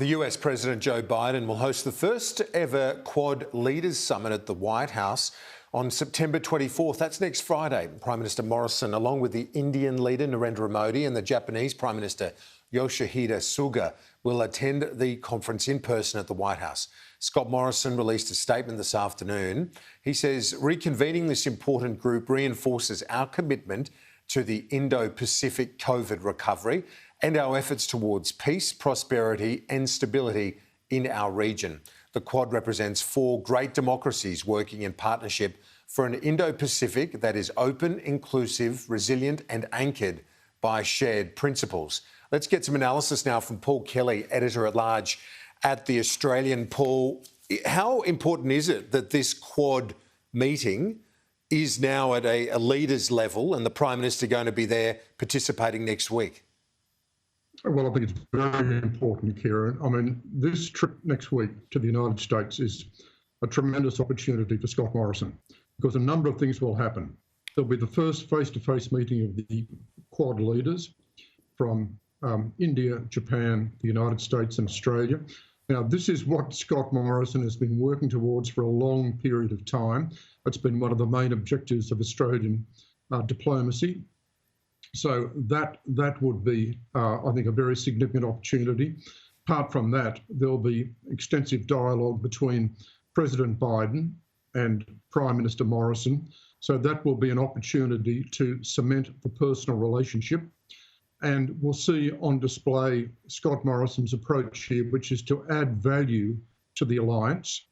The US President Joe Biden will host the first ever Quad Leaders Summit at the White House on September 24th. That's next Friday. Prime Minister Morrison, along with the Indian leader Narendra Modi and the Japanese Prime Minister Yoshihide Suga, will attend the conference in person at the White House. Scott Morrison released a statement this afternoon. He says reconvening this important group reinforces our commitment to the Indo-Pacific COVID recovery and our efforts towards peace, prosperity and stability in our region. The Quad represents four great democracies working in partnership for an Indo-Pacific that is open, inclusive, resilient and anchored by shared principles. Let's get some analysis now from Paul Kelly, Editor-at-Large at The Australian. Paul, how important is it that this Quad meeting is now at a leaders level and the Prime Minister going to be there participating next week? Well, I think it's very important, Kieran. I mean, this trip next week to the United States is a tremendous opportunity for Scott Morrison because a number of things will happen. There'll be the first face-to-face meeting of the Quad leaders from India, Japan, the United States and Australia. Now, this is what Scott Morrison has been working towards for a long period of time. It's been one of the main objectives of Australian diplomacy. So that would be, I think, a very significant opportunity. Apart from that, there'll be extensive dialogue between President Biden and Prime Minister Morrison. So that will be an opportunity to cement the personal relationship. And we'll see on display Scott Morrison's approach here, which is to add value to the alliance.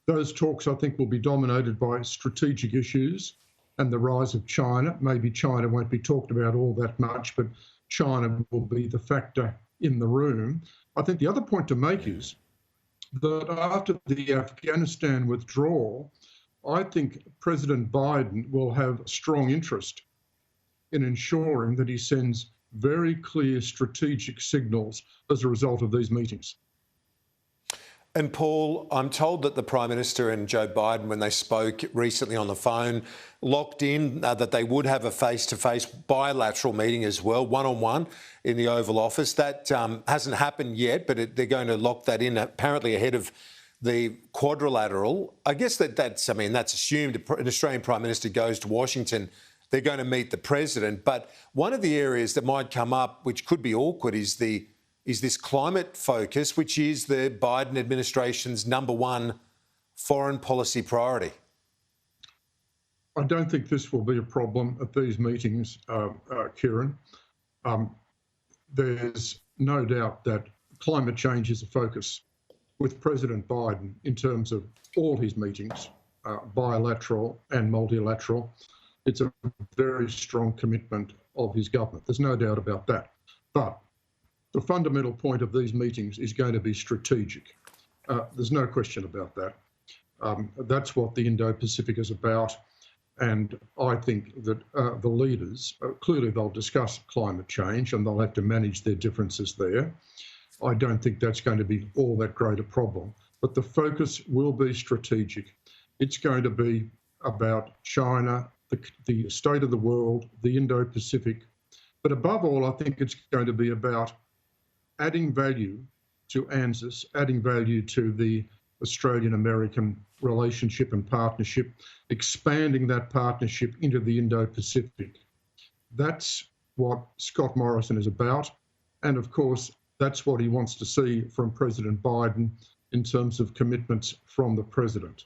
Those talks, I think, will be dominated by strategic issues and the rise of China. Maybe China won't be talked about all that much, but China will be the factor in the room. I think the other point to make is that after the Afghanistan withdrawal, I think President Biden will have strong interest in ensuring that he sends very clear strategic signals as a result of these meetings. And Paul, I'm told that the Prime Minister and Joe Biden, when they spoke recently on the phone, locked in that they would have a face-to-face bilateral meeting as well, one-on-one in the Oval Office. That hasn't happened yet, but they're going to lock that in apparently ahead of the quadrilateral. I guess that's assumed. An Australian Prime Minister goes to Washington, they're going to meet the President. But one of the areas that might come up, which could be awkward, is this climate focus, which is the Biden administration's number one foreign policy priority. I don't think this will be a problem at these meetings, Kieran. There's no doubt that climate change is a focus with President Biden in terms of all his meetings, bilateral and multilateral. It's a very strong commitment of his government. There's no doubt about that. But the fundamental point of these meetings is going to be strategic. There's no question about that. That's what the Indo-Pacific is about. And I think that the leaders, clearly they'll discuss climate change and they'll have to manage their differences there. I don't think that's going to be all that great a problem. But the focus will be strategic. It's going to be about China, the state of the world, the Indo-Pacific. But above all, I think it's going to be about adding value to ANZUS, adding value to the Australian-American relationship and partnership, expanding that partnership into the Indo-Pacific. That's what Scott Morrison is about. And of course, that's what he wants to see from President Biden in terms of commitments from the President.